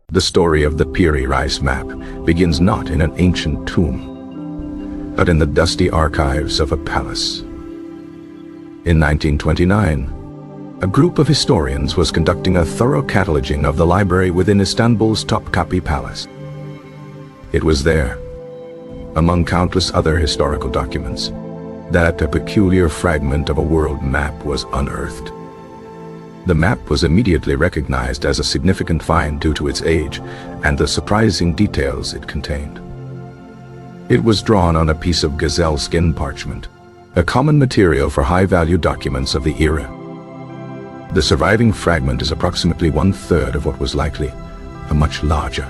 The story of the Piri Reis Map begins not in an ancient tomb, but in the dusty archives of a palace. In 1929, a group of historians was conducting a thorough cataloging of the library within Istanbul's Topkapi Palace. It was there, among countless other historical documents, that a peculiar fragment of a world map was unearthed. The map was immediately recognized as a significant find due to its age and the surprising details it contained. It was drawn on a piece of gazelle skin parchment, a common material for high-value documents of the era. The surviving fragment is approximately 1/3 of what was likely a much larger,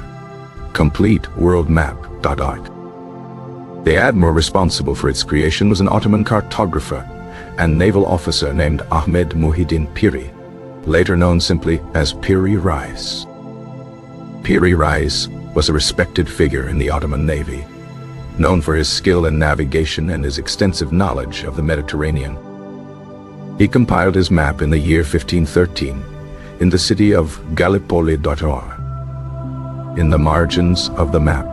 complete world map. The admiral responsible for its creation was an Ottoman cartographer and naval officer named Ahmed Muhyiddin Piri, later known simply as Piri Reis. Piri Reis was a respected figure in the Ottoman Navy, known for his skill in navigation and his extensive knowledge of the Mediterranean. He compiled his map in the year 1513 in the city of Gallipoli. In the margins of the map,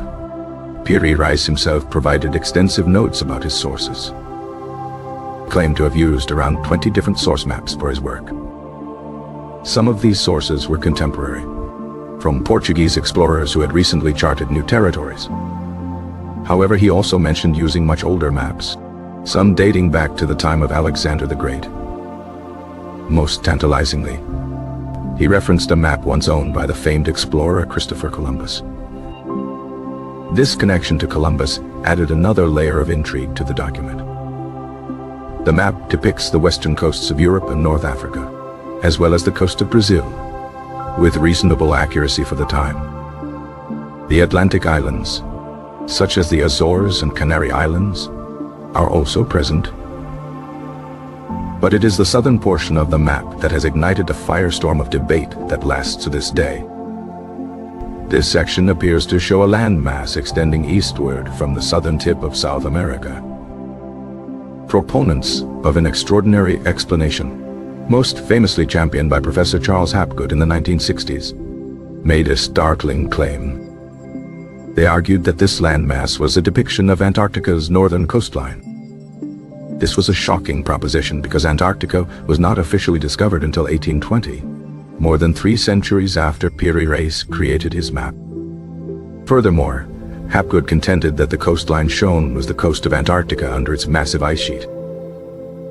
Piri Reis himself provided extensive notes about his sources. He claimed to have used around 20 different source maps for his work. Some of these sources were contemporary, from Portuguese explorers who had recently charted new territories. However, he also mentioned using much older maps, some dating back to the time of Alexander the Great. Most tantalizingly, he referenced a map once owned by the famed explorer Christopher Columbus. This connection to Columbus added another layer of intrigue to the document. The map depicts the western coasts of Europe and North Africa, as well as the coast of Brazil, with reasonable accuracy for the time. The Atlantic islands, such as the Azores and Canary Islands, are also present. But it is the southern portion of the map that has ignited a firestorm of debate that lasts to this day. This section appears to show a landmass extending eastward from the southern tip of South America. Proponents of an extraordinary explanation, most famously championed by Professor Charles Hapgood in the 1960s, made a startling claim. They argued that this landmass was a depiction of Antarctica's northern coastline. This was a shocking proposition because Antarctica was not officially discovered until 1820, more than 3 centuries after Piri Reis created his map. Furthermore, Hapgood contended that the coastline shown was the coast of Antarctica under its massive ice sheet.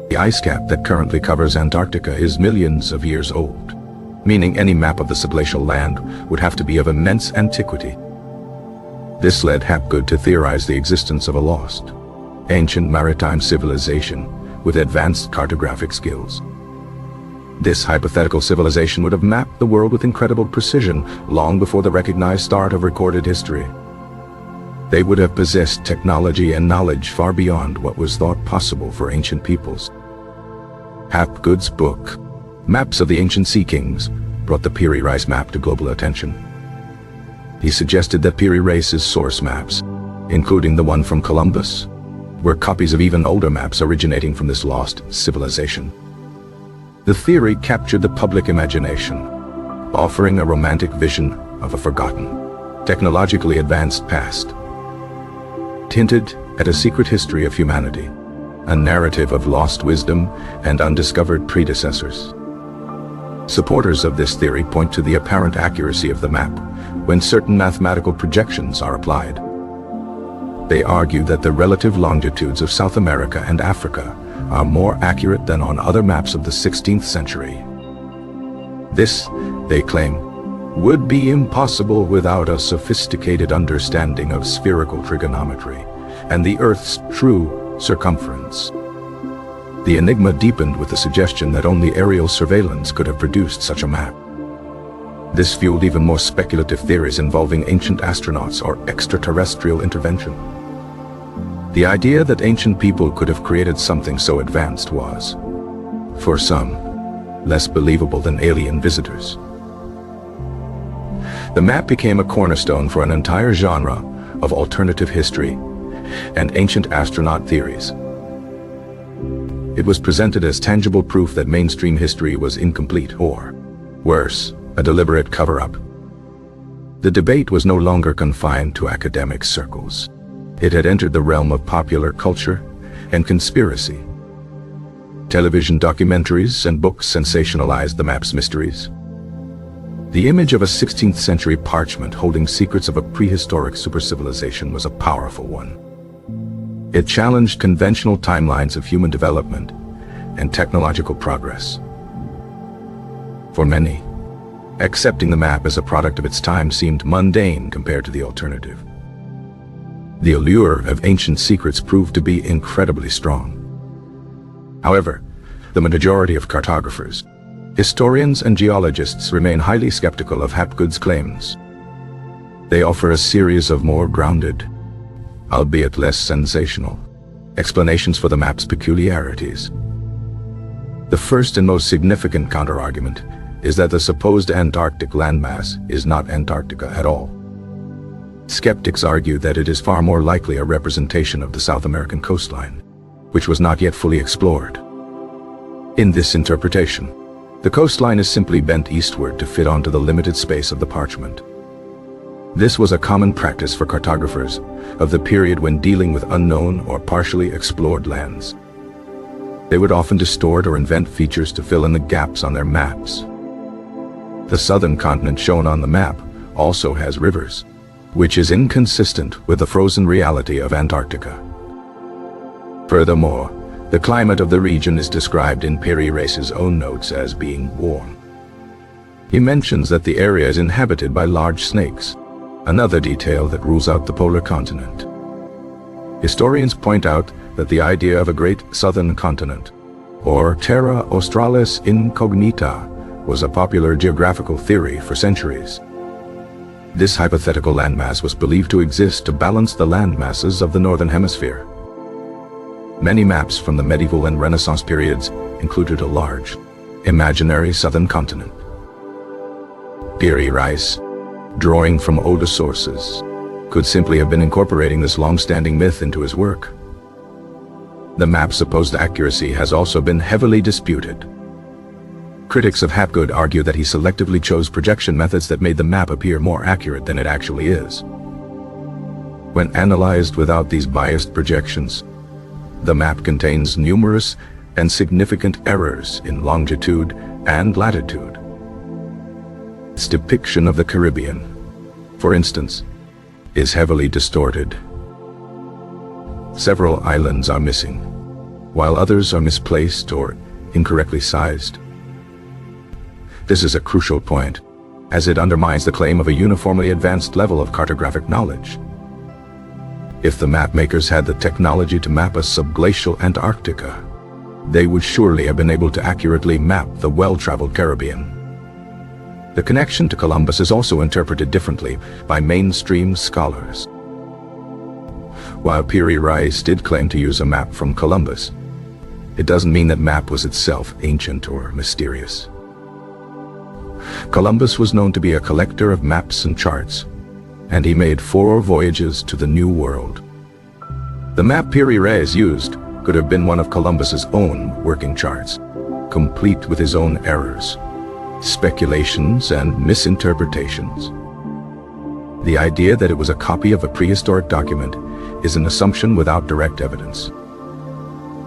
The ice cap that currently covers Antarctica is millions of years old, meaning any map of the subglacial land would have to be of immense antiquity. This led Hapgood to theorize the existence of a lost, ancient maritime civilization with advanced cartographic skills. This hypothetical civilization would have mapped the world with incredible precision long before the recognized start of recorded history. They would have possessed technology and knowledge far beyond what was thought possible for ancient peoples. Hapgood's book, Maps of the Ancient Sea Kings, brought the Piri Reis map to global attention. He suggested that Piri Reis's source maps, including the one from Columbus, were copies of even older maps originating from this lost civilization. The theory captured the public imagination, offering a romantic vision of a forgotten, technologically advanced past. It hinted at a secret history of humanity, a narrative of lost wisdom and undiscovered predecessors. Supporters of this theory point to the apparent accuracy of the map when certain mathematical projections are applied. They argue that the relative longitudes of South America and Africa are more accurate than on other maps of the 16th century. This, they claim, would be impossible without a sophisticated understanding of spherical trigonometry and the Earth's true circumference. The enigma deepened with the suggestion that only aerial surveillance could have produced such a map. This fueled even more speculative theories involving ancient astronauts or extraterrestrial intervention. The idea that ancient people could have created something so advanced was, for some, less believable than alien visitors. The map became a cornerstone for an entire genre of alternative history and ancient astronaut theories. it was presented as tangible proof that mainstream history was incomplete or, worse, a deliberate cover-up. The debate was no longer confined to academic circles. It had entered the realm of popular culture and conspiracy. Television documentaries and books sensationalized the map's mysteries. The image of a 16th century parchment holding secrets of a prehistoric supercivilization was a powerful one. It challenged conventional timelines of human development and technological progress. For many, accepting the map as a product of its time seemed mundane compared to the alternative. The allure of ancient secrets proved to be incredibly strong. However, the majority of cartographers, historians and geologists remain highly skeptical of Hapgood's claims. They offer a series of more grounded, albeit less sensational, explanations for the map's peculiarities. The first and most significant counterargument is that the supposed Antarctic landmass is not Antarctica at all. Skeptics argue that it is far more likely a representation of the South American coastline, which was not yet fully explored. In this interpretation, the coastline is simply bent eastward to fit onto the limited space of the parchment. This was a common practice for cartographers of the period when dealing with unknown or partially explored lands. They would often distort or invent features to fill in the gaps on their maps. The southern continent shown on the map also has rivers, which is inconsistent with the frozen reality of Antarctica. Furthermore, the climate of the region is described in Piri Reis's own notes as being warm. He mentions that the area is inhabited by large snakes, another detail that rules out the polar continent. Historians point out that the idea of a great southern continent, or Terra Australis Incognita, was a popular geographical theory for centuries. This hypothetical landmass was believed to exist to balance the landmasses of the northern hemisphere. Many maps from the medieval and Renaissance periods included a large, imaginary southern continent. Piri Reis, drawing from older sources, could simply have been incorporating this long-standing myth into his work. The map's supposed accuracy has also been heavily disputed. Critics of Hapgood argue that he selectively chose projection methods that made the map appear more accurate than it actually is. When analyzed without these biased projections, the map contains numerous and significant errors in longitude and latitude. Its depiction of the Caribbean, for instance, is heavily distorted. Several islands are missing, while others are misplaced or incorrectly sized. This is a crucial point, as it undermines the claim of a uniformly advanced level of cartographic knowledge. If the map makers had the technology to map a subglacial Antarctica, they would surely have been able to accurately map the well-traveled Caribbean. The connection to Columbus is also interpreted differently by mainstream scholars. While Piri Reis did claim to use a map from Columbus, it doesn't mean that map was itself ancient or mysterious. Columbus was known to be a collector of maps and charts, and he made 4 voyages to the New World. The map Piri Reis used could have been one of Columbus's own working charts, complete with his own errors, speculations, and misinterpretations. The idea that it was a copy of a prehistoric document is an assumption without direct evidence.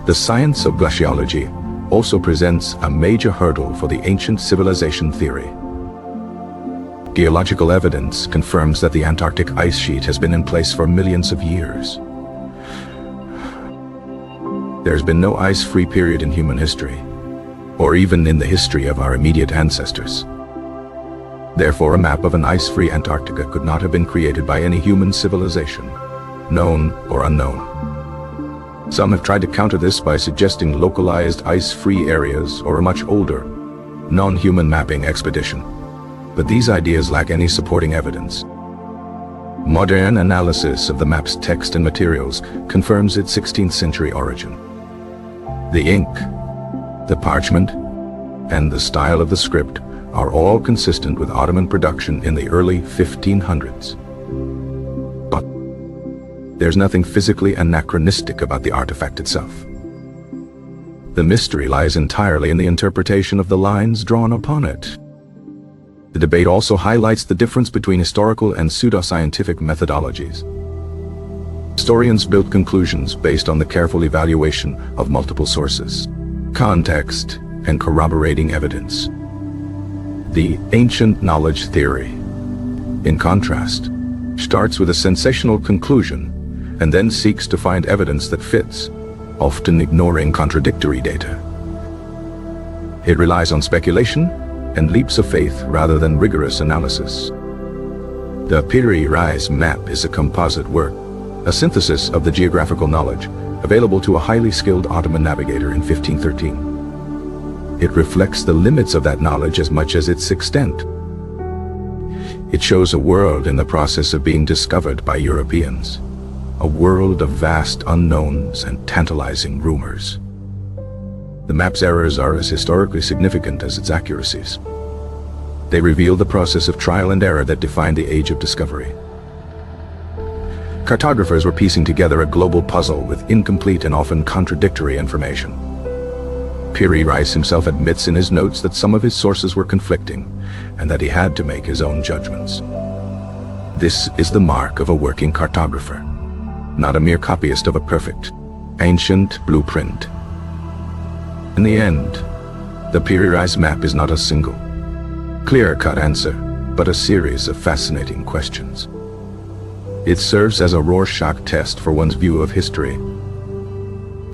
The science of glaciology also presents a major hurdle for the ancient civilization theory. Geological evidence confirms that the Antarctic ice sheet has been in place for millions of years. There's been no ice-free period in human history, or even in the history of our immediate ancestors. Therefore, a map of an ice-free Antarctica could not have been created by any human civilization, known or unknown. Some have tried to counter this by suggesting localized ice-free areas or a much older, non-human mapping expedition. But these ideas lack any supporting evidence. Modern analysis of the map's text and materials confirms its 16th century origin. The ink, the parchment, and the style of the script are all consistent with Ottoman production in the early 1500s. But there's nothing physically anachronistic about the artifact itself. The mystery lies entirely in the interpretation of the lines drawn upon it. The debate also highlights the difference between historical and pseudoscientific methodologies. Historians build conclusions based on the careful evaluation of multiple sources, context, and corroborating evidence. The ancient knowledge theory, in contrast, starts with a sensational conclusion and then seeks to find evidence that fits, often ignoring contradictory data. It relies on speculation and leaps of faith rather than rigorous analysis. The Piri Reis Map is a composite work, a synthesis of the geographical knowledge available to a highly skilled Ottoman navigator in 1513. It reflects the limits of that knowledge as much as its extent. It shows a world in the process of being discovered by Europeans, a world of vast unknowns and tantalizing rumors. The map's errors are as historically significant as its accuracies. They reveal the process of trial and error that defined the age of discovery. Cartographers were piecing together a global puzzle with incomplete and often contradictory information. Piri Reis himself admits in his notes that some of his sources were conflicting and that he had to make his own judgments. This is the mark of a working cartographer, not a mere copyist of a perfect, ancient blueprint. In the end, the Piri Reis Map is not a single, clear-cut answer, but a series of fascinating questions. It serves as a Rorschach test for one's view of history.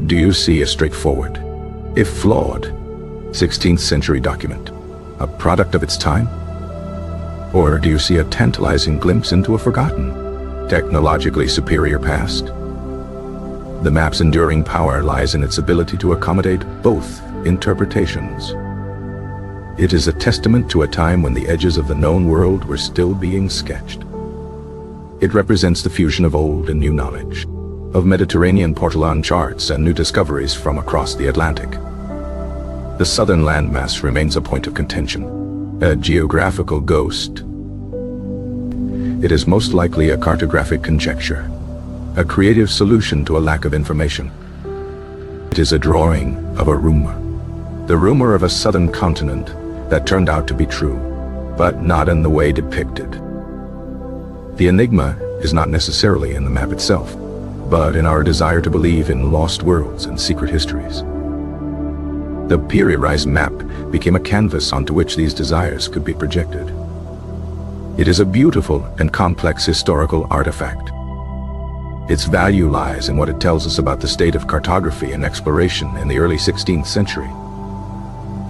Do you see a straightforward, if flawed, 16th century document, a product of its time? Or do you see a tantalizing glimpse into a forgotten, technologically superior past? The map's enduring power lies in its ability to accommodate both interpretations. It is a testament to a time when the edges of the known world were still being sketched. It represents the fusion of old and new knowledge, of Mediterranean portolan charts and new discoveries from across the Atlantic. The southern landmass remains a point of contention, a geographical ghost. It is most likely a cartographic conjecture, a creative solution to a lack of information. It is a drawing of a rumor, the rumor of a southern continent that turned out to be true, but not in the way depicted. The enigma is not necessarily in the map itself, but in our desire to believe in lost worlds and secret histories. The Piri Reis Map became a canvas onto which these desires could be projected. It is a beautiful and complex historical artifact. Its value lies in what it tells us about the state of cartography and exploration in the early 16th century.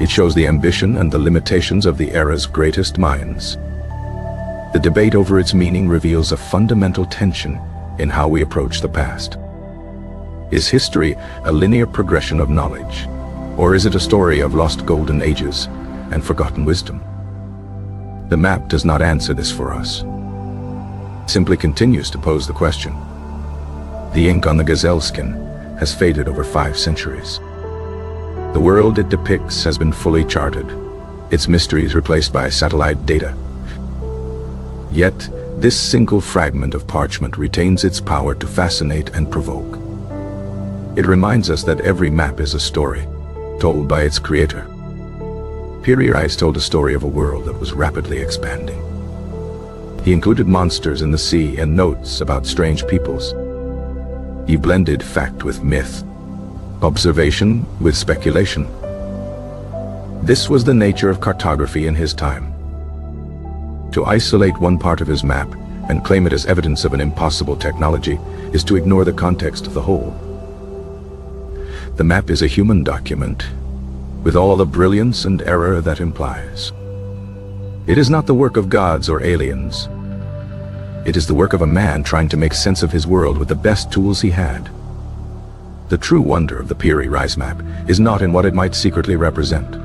It shows the ambition and the limitations of the era's greatest minds. The debate over its meaning reveals a fundamental tension in how we approach the past. Is history a linear progression of knowledge, or is it a story of lost golden ages and forgotten wisdom? The map does not answer this for us. It simply continues to pose the question. The ink on the gazelle skin has faded over 5 centuries. The world it depicts has been fully charted, its mysteries replaced by satellite data. Yet, this single fragment of parchment retains its power to fascinate and provoke. It reminds us that every map is a story, told by its creator. Piri Reis told a story of a world that was rapidly expanding. He included monsters in the sea and notes about strange peoples. He blended fact with myth, observation with speculation. This was the nature of cartography in his time. To isolate one part of his map and claim it as evidence of an impossible technology is to ignore the context of the whole. The map is a human document, with all the brilliance and error that implies. It is not the work of gods or aliens. It is the work of a man trying to make sense of his world with the best tools he had. The true wonder of the Piri Reis Map is not in what it might secretly represent,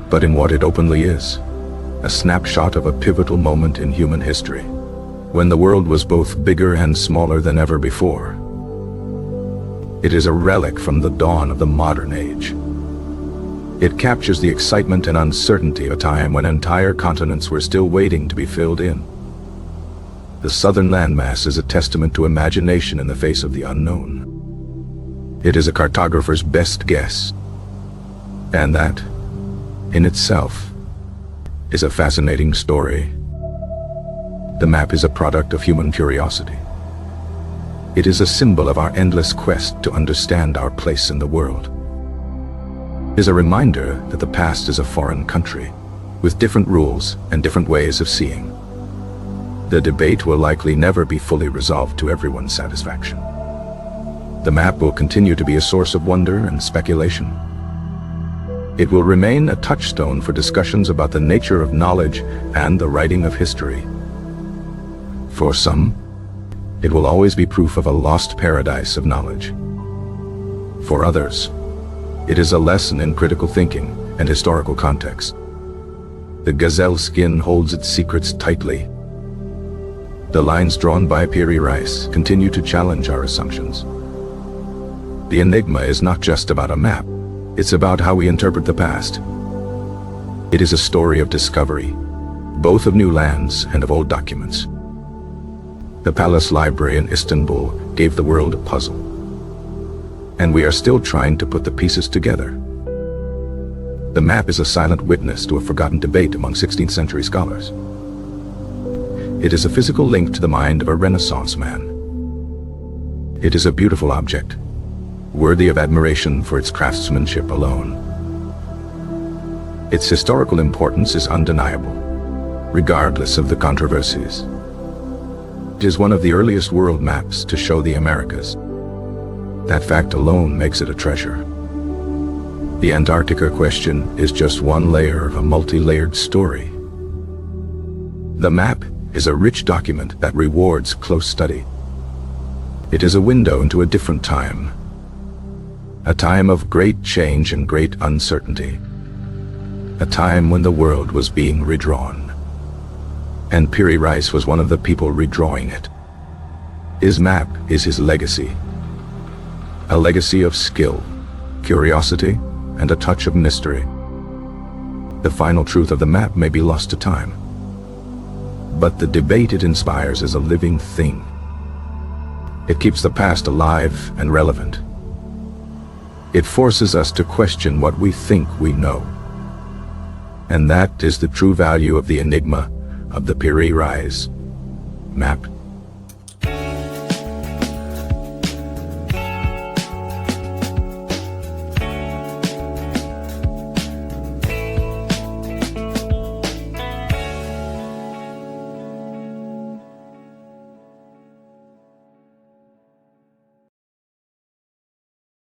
but in what it openly is, a snapshot of a pivotal moment in human history, when the world was both bigger and smaller than ever before. It is a relic from the dawn of the modern age. It captures the excitement and uncertainty of a time when entire continents were still waiting to be filled in. The southern landmass is a testament to imagination in the face of the unknown. It is a cartographer's best guess, And that, in itself, is a fascinating story. The map is a product of human curiosity. It is a symbol of our endless quest to understand our place in the world. It is a reminder that the past is a foreign country, with different rules and different ways of seeing. The debate will likely never be fully resolved to everyone's satisfaction. The map will continue to be a source of wonder and speculation. It will remain a touchstone for discussions about the nature of knowledge and the writing of history. For some, it will always be proof of a lost paradise of knowledge. For others, it is a lesson in critical thinking and historical context. The gazelle skin holds its secrets tightly. The lines drawn by Piri Reis continue to challenge our assumptions. The Enigma is not just about a map, it's about how we interpret the past. It is a story of discovery, both of new lands and of old documents. The Palace Library in Istanbul gave the world a puzzle, and we are still trying to put the pieces together. The map is a silent witness to a forgotten debate among 16th century scholars. It is a physical link to the mind of a Renaissance man. It is a beautiful object, worthy of admiration for its craftsmanship alone. Its historical importance is undeniable, regardless of the controversies. It is one of the earliest world maps to show the Americas. That fact alone makes it a treasure. The Antarctica question is just one layer of a multi-layered story. The map is a rich document that rewards close study. It is a window into a different time, a time of great change and great uncertainty, a time when the world was being redrawn. And Piri Reis was one of the people redrawing it. His map is his legacy, a legacy of skill, curiosity, and a touch of mystery. The final truth of the map may be lost to time, but the debate it inspires is a living thing. It keeps the past alive and relevant. It forces us to question what we think we know. And that is the true value of the enigma of the Piri Reis Map.